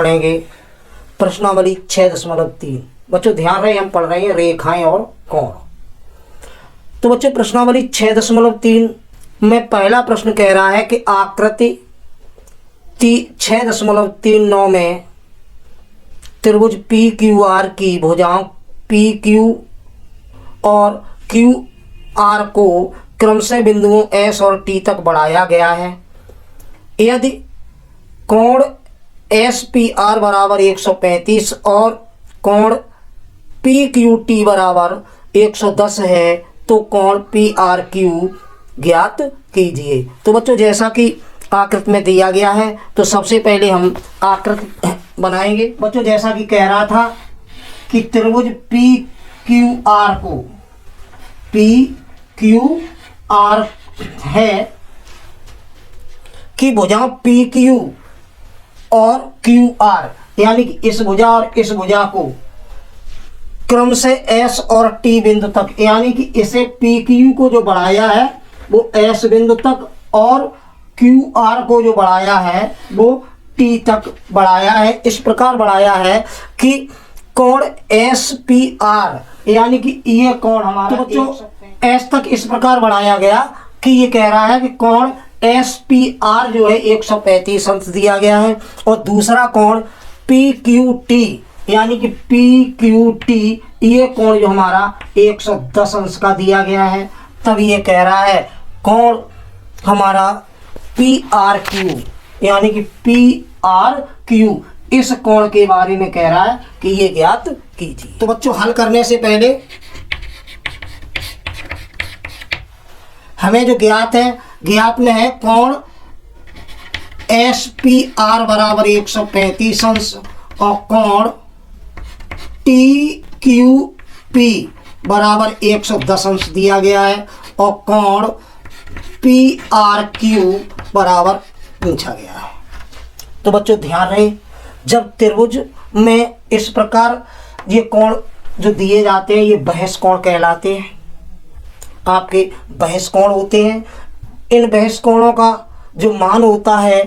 पढ़ेंगे प्रश्नावली 6.3। बच्चों ध्यान रहे, हम पढ़ रहे हैं रेखाएं और कोण। तो बच्चों प्रश्नावली 6.3 में पहला प्रश्न कह रहा है कि आकृति 6.39 में त्रिभुज पी क्यू आर की भुजाओं पी क्यू और क्यू आर को क्रमशः बिंदुओं एस और टी तक बढ़ाया गया है। यदि कोण एस पी आर बराबर 135 और कोण पी क्यू टी बराबर 110 है तो कोण पी आर क्यू ज्ञात कीजिए। तो बच्चों जैसा कि आकृति में दिया गया है तो सबसे पहले हम आकृति बनाएंगे। बच्चों जैसा कि कह रहा था कि त्रिभुज पी क्यू आर को पी क्यू आर है कि भुजाओं पी क्यू और क्यू आर यानी कि इस भुजा और इस भुजा को क्रम से एस और टी बिंदु तक यानी कि इसे पी क्यू को जो बढ़ाया है वो एस बिंदु तक और क्यू आर को जो बढ़ाया है वो टी तक बढ़ाया है। इस प्रकार बढ़ाया है कि कोण एस पी आर यानी कि ये कोण हमारा तो बच्चों एस तक इस प्रकार बढ़ाया गया कि ये कह रहा है कि कोण एस पी आर जो है 135 अंश दिया गया है और दूसरा कोण पी क्यू टी यानी कि पी क्यू टी ये कोण जो हमारा 110 अंश का दिया गया है। तब ये कह रहा है कोण हमारा पी आर क्यू यानी कि पी आर क्यू इस कोण के बारे में कह रहा है कि ये ज्ञात कीजिए। तो बच्चों हल करने से पहले हमें जो ज्ञात है, ज्ञात में है कोण एस पी आर बराबर 135 अंश और कोण टी क्यू पी बराबर 110 अंश दिया गया है और कोण पी आर क्यू बराबर पूछा गया है। तो बच्चों ध्यान रहे, जब त्रिभुज में इस प्रकार ये कोण जो दिए जाते हैं ये बहस कोण कहलाते हैं। आपके बहस कोण होते हैं। इन बहस कोणों का जो मान होता है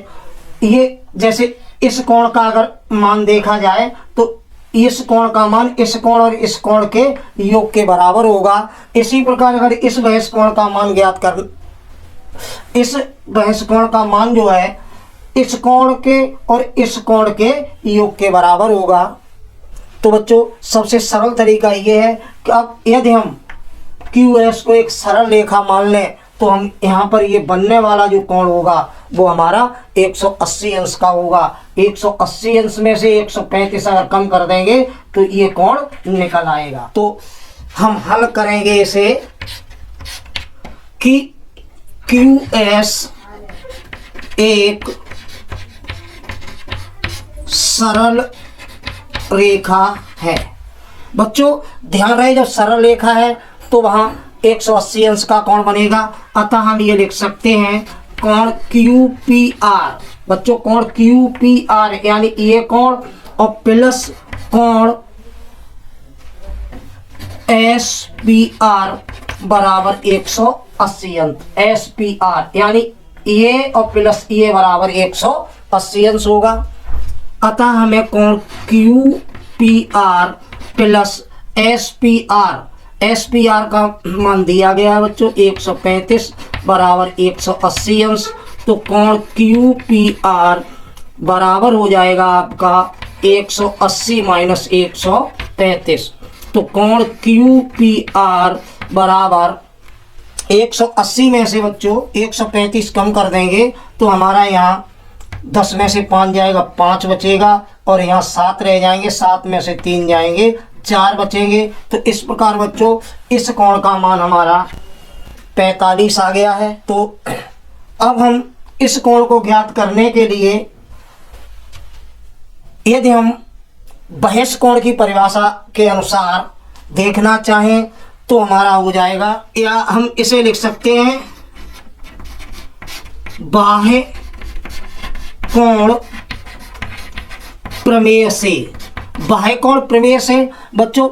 ये जैसे इस कोण का अगर मान देखा जाए तो इस कोण का मान इस कोण और इस कोण के योग के बराबर होगा। इसी प्रकार अगर इस बहस कोण का मान ज्ञात कर इस बहस कोण का मान जो है इस कोण के और इस कोण के योग के बराबर होगा। तो बच्चों सबसे सरल तरीका ये है कि अब यदि हम क्यू एस को एक सरल रेखा मान लें तो हम यहाँ पर ये बनने वाला जो कोण होगा वो हमारा 180 अंश का होगा। 180 अंश में से 135 अगर कम कर देंगे तो ये कोण निकल आएगा। तो हम हल करेंगे इसे कि क्यू एस एक सरल रेखा है। बच्चों ध्यान रहे, जब सरल रेखा है तो वहां 180 अंश का कोण बनेगा। अतः हम ये लिख सकते हैं कोण क्यू पी आर। बच्चों कोण क्यू पी आर यानी ये कोण और प्लस कोण एस पी आर बराबर 180 अंश। एस पी आर यानी ये और प्लस ये बराबर 180 अंश होगा। अतः हमें कोण Q P R plus S P R का मान दिया गया है बच्चों 135 बराबर 180 अंश। तो कोण क्यू पी आर बराबर हो जाएगा आपका 180 माइनस 135। तो कोण क्यू पी आर बराबर 180 में से बच्चों 135 कम कर देंगे तो हमारा यहाँ 10 में से 5 जाएगा, 5 बचेगा और यहाँ 7 रह जाएंगे, 7 में से 3 जाएंगे, 4 बचेंगे। तो इस प्रकार बच्चों इस कोण का मान हमारा 45 आ गया है। तो अब हम इस कोण को ज्ञात करने के लिए यदि हम बहस कोण की परिभाषा के अनुसार देखना चाहें तो हमारा हो जाएगा, या हम इसे लिख सकते हैं बाह्य कोण प्रमेय से। बाह्य कोण प्रमेय से बच्चों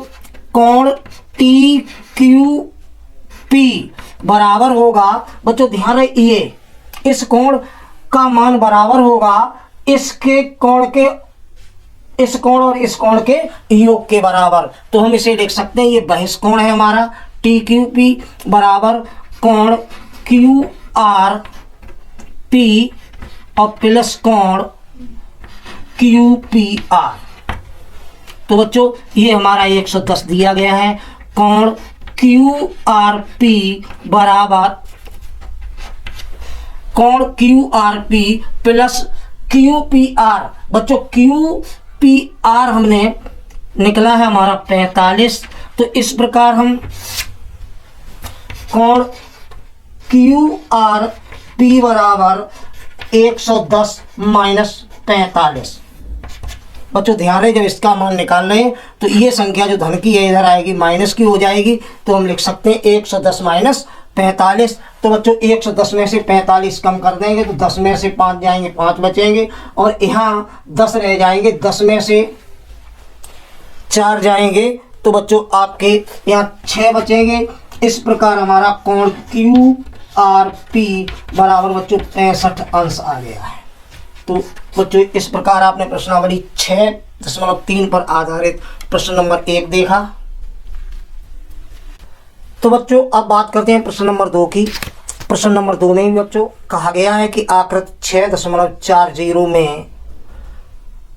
कोण टी क्यू पी बराबर होगा, बच्चों ध्यान रहे, ये इस कोण का मान बराबर होगा इसके कोण के इस कोण और इस कोण के योग के बराबर। तो हम इसे लिख सकते हैं, ये बहिष्कोण है हमारा टी क्यू पी बराबर कोण क्यू आर पी और प्लस कोण क्यू पी आर। तो बच्चों ये हमारा 110 दिया गया है। कोण क्यू आर पी बराबर कोण Q R P plus Q P R. बच्चों क्यू पी आर हमने निकला है हमारा 45। तो इस प्रकार हम कोण क्यू आर पी बराबर 110 माइनस 45। बच्चों ध्यान रहे, जब इसका मान निकाल रहे हैं तो ये संख्या जो धन की है इधर आएगी, माइनस की हो जाएगी। तो हम लिख सकते हैं 110 माइनस 45। तो बच्चों 110 में से 45 कम कर देंगे तो 10 में से 5 जाएंगे, 5 बचेंगे और यहाँ 10 रह जाएंगे, 10 में से 4 जाएंगे तो बच्चों आपके यहाँ 6 बचेंगे। इस प्रकार हमारा कोण क्यू आर पी बराबर बच्चों 65 अंश आ गया है। तो बच्चों इस प्रकार आपने प्रश्नावली 6.3 पर आधारित प्रश्न नंबर 1 देखा। तो बच्चों अब बात करते हैं प्रश्न नंबर 2 की। प्रश्न नंबर 2 में भी बच्चों कहा गया है कि आकृति 6.40 में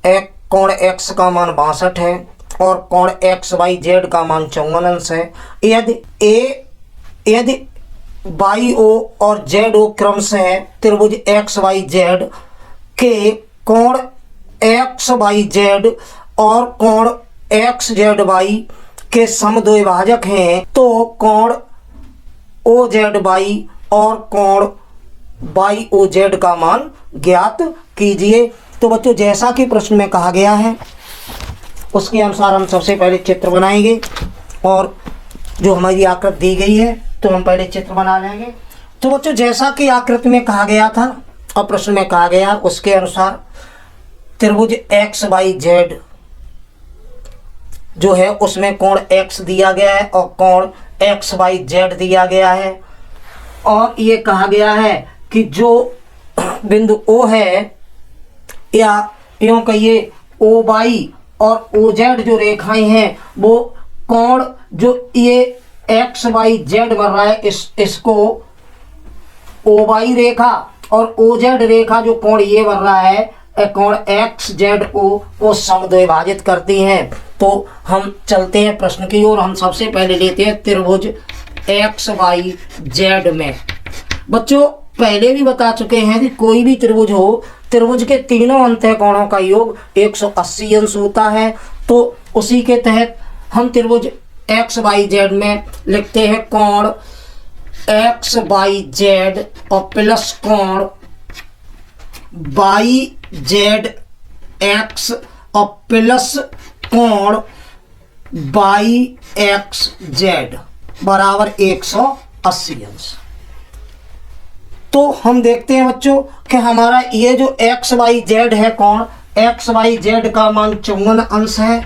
एक कोण x का मान 62 है और कोण एक्स वाई जेड का मान 54 अंश है। यदि वाई ओ और जेड ओ क्रमशः त्रिभुज एक्स वाई जेड के कोण एक्स वाई जेड और कोण एक्स जेड वाई के समद्विभाजक हैं तो कोण ओ जेड वाई और कोण वाई ओ जेड का मान ज्ञात कीजिए। तो बच्चों जैसा कि प्रश्न में कहा गया है उसके अनुसार हम सबसे पहले चित्र बनाएंगे और जो हमारी आकृति दी गई है तो हम पहले चित्र बना लेंगे। तो बच्चों जैसा कि आकृति में कहा गया था और प्रश्न में कहा गया उसके अनुसार त्रिभुज एक्स वाई जेड जो है उसमें कोण x दिया गया है और कोण एक्स वाई जेड दिया गया है और ये कहा गया है कि जो बिंदु O है या यूँ कहिए ओ वाई और ओ जेड जो रेखाएं हैं वो कोण जो ये एक्स वाई जेड बन रहा है इसको ओ वाई रेखा और ओ जेड रेखा जो कोण ये बन रहा है कोण एक्स जेड ओ को समद्विभाजित करती हैं। तो हम चलते हैं प्रश्न की ओर। हम सबसे पहले लेते हैं त्रिभुज एक्स वाई जेड में। बच्चों पहले भी बता चुके हैं कि कोई भी त्रिभुज हो, त्रिभुज के तीनों अंतः कोणों का योग 180 अंश होता है। तो उसी के तहत हम त्रिभुज एक्स वाई जेड में लिखते हैं कोण एक्स वाई जेड और प्लस कोण वाई जेड एक्स और प्लस कोण वाई एक्स जेड बराबर 180 अंश। तो हम देखते हैं बच्चों कि हमारा ये जो एक्स वाई जेड है कोण एक्स वाई जेड का मान 54 अंश है।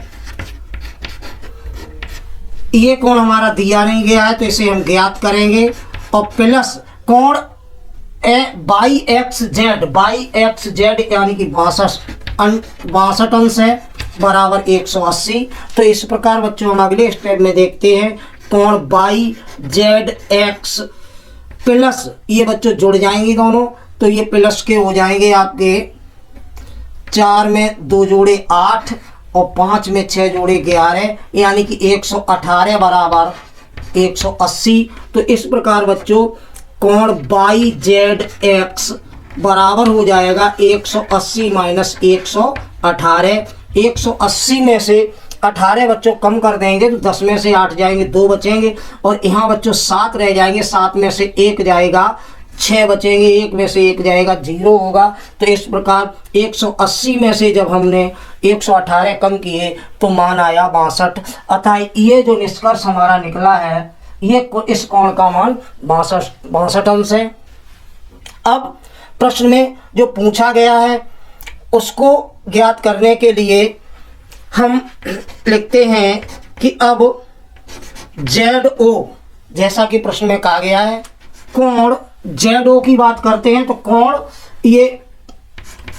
ये कोण हमारा दिया नहीं गया है तो इसे हम ज्ञात करेंगे और प्लस कोण बाई एक्स जेड यानी कि 62 अंश है बराबर 180। तो इस प्रकार बच्चों हम अगले स्टेप में देखते हैं कोण बाई जेड एक्स प्लस ये बच्चों जुड़ जाएंगे दोनों तो ये प्लस के हो जाएंगे आपके 4 में 2 जोड़े 8 और 5 में 6 जोड़े 11 यानी कि 118 बराबर 180। तो इस प्रकार बच्चों कोण बाई जेड एक्स बराबर हो जाएगा 180 माइनस 118। 180 में से 18 बच्चों कम कर देंगे तो 10 में से 8 जाएंगे, 2 बचेंगे और यहाँ बच्चों 7 रह जाएंगे, 7 में से 1 जाएगा, 6 बचेंगे, 1 में से 1 जाएगा, 0 होगा। तो इस प्रकार 180 में से जब हमने 118 कम किए तो मान आया 62। अतः ये जो निष्कर्ष हमारा निकला है ये इस कोण का मान 62 अंश है। अब प्रश्न में जो पूछा गया है उसको ज्ञात करने के लिए हम लिखते हैं कि अब ZO जैसा कि प्रश्न में कहा गया है कोण ZO की बात करते हैं तो कोण ये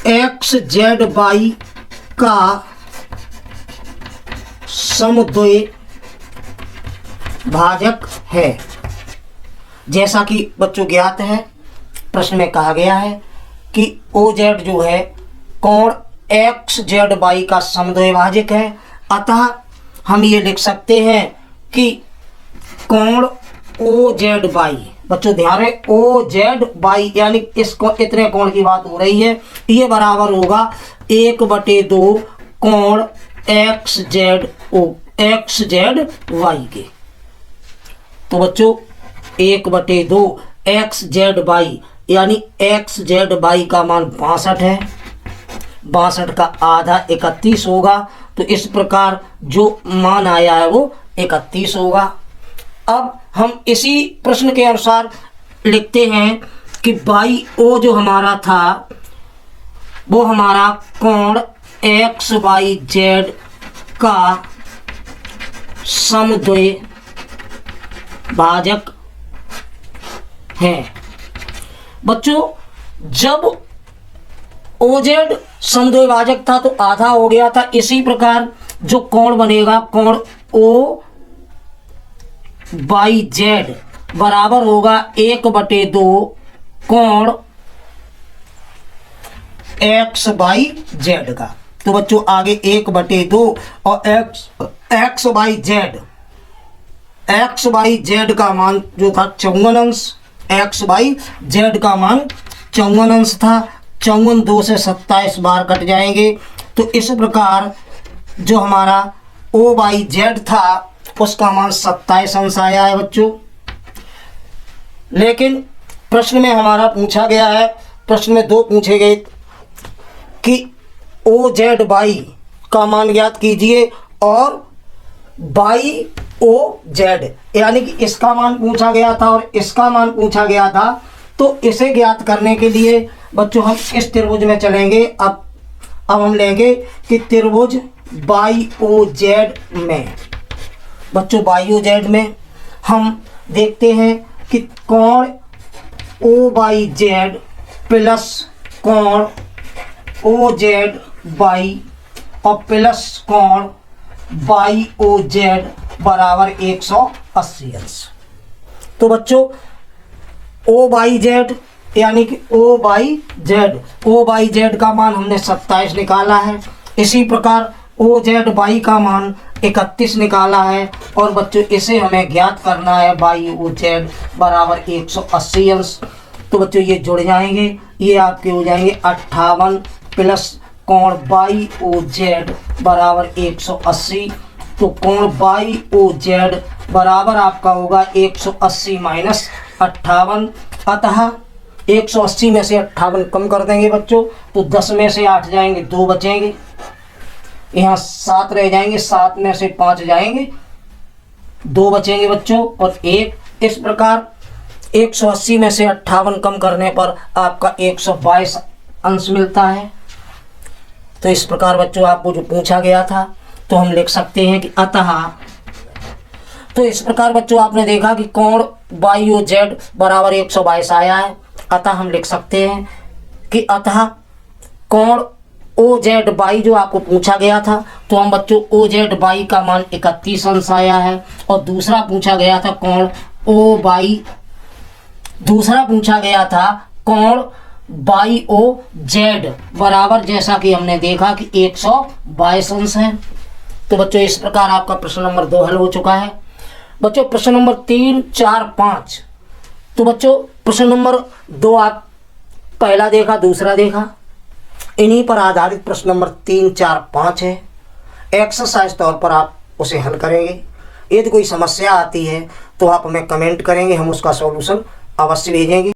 XZY का समद्वय भाजक है। जैसा कि बच्चों ज्ञात है, प्रश्न में कहा गया है कि OZ जो है कोण XZY का समद्वय भाजक है। अतः हम ये लिख सकते हैं कि कोण OZY, बच्चों ध्यान रहे, OZY यानी इसको इतने कोण की बात हो रही है, ये बराबर होगा 1/2 कोण XZY के। तो बच्चों 1/2 XZY यानी XZY का मान 62 है, 62 का आधा 31 होगा। तो इस प्रकार जो मान आया है वो 31 होगा। अब हम इसी प्रश्न के अनुसार लिखते हैं कि YO जो हमारा था वो हमारा कोण XYZ का समद्वय भाजक है। बच्चों जब OZ समद्वय भाजक था तो आधा हो गया था, इसी प्रकार जो कोण बनेगा कोण OYZ बराबर होगा 1/2 कोण XYZ का। तो बच्चों आगे 1/2 और XYZ का मान जो था 54 अंश, XYZ का मान 54 अंश था। 54 2 से 27 बार कट जाएंगे। तो इस प्रकार जो हमारा OYZ था उसका मान 27 अंश आया है बच्चों। लेकिन प्रश्न में हमारा पूछा गया है, प्रश्न में 2 पूछे गए कि OZY का मान ज्ञात कीजिए और YOZ यानी कि इसका मान पूछा गया था और इसका मान पूछा गया था। तो इसे ज्ञात करने के लिए बच्चों हम इस त्रिभुज में चलेंगे। अब हम लेंगे कि त्रिभुज YOZ में, बच्चों YOZ में हम देखते हैं कि कोण OYZ प्लस कोण OZY और प्लस कोण YOZ बराबर 180 अंश। तो बच्चों OYZ यानी कि OYZ का मान हमने 27 निकाला है। इसी प्रकार OZY का मान 31 निकाला है। और बच्चों इसे हमें ज्ञात करना है YOZ बराबर 180 अंश। तो बच्चों ये जुड़ जाएंगे, ये आपके हो जाएंगे 58 प्लस कोण YOZ बराबर 180। तो कोण YOZ बराबर आपका होगा 180 माइनस 58। अतः 180 में से 58 कम कर देंगे बच्चों, तो 10 में से 8 जाएंगे, 2 बचेंगे, यहाँ 7 रह जाएंगे, 7 में से 5 जाएंगे, 2 बचेंगे बच्चों और 1। इस प्रकार 180 में से 58 कम करने पर आपका 122 अंश मिलता है। तो इस प्रकार बच्चों आपको जो पूछा गया था तो हम लिख सकते हैं कि अतः, तो इस प्रकार बच्चों आपने देखा कि कोण YOZ बराबर 122 आया है। अतः हम लिख सकते हैं कि अतः कोण OZY जो आपको पूछा गया था, तो हम बच्चों OZY का मान 31 अंश आया है। और दूसरा पूछा गया था कोण YOZ बराबर, जैसा कि हमने देखा कि 122 अंश है। तो बच्चों इस प्रकार आपका प्रश्न नंबर 2 हल हो चुका है। बच्चों प्रश्न नंबर 3, 4, 5। तो बच्चों प्रश्न नंबर 2 आप पहला देखा, दूसरा देखा, इन्हीं पर आधारित प्रश्न नंबर 3, 4, 5 है। एक्सरसाइज तौर पर आप उसे हल करेंगे। यदि कोई समस्या आती है तो आप हमें कमेंट करेंगे, हम उसका सॉल्यूशन अवश्य भेजेंगे।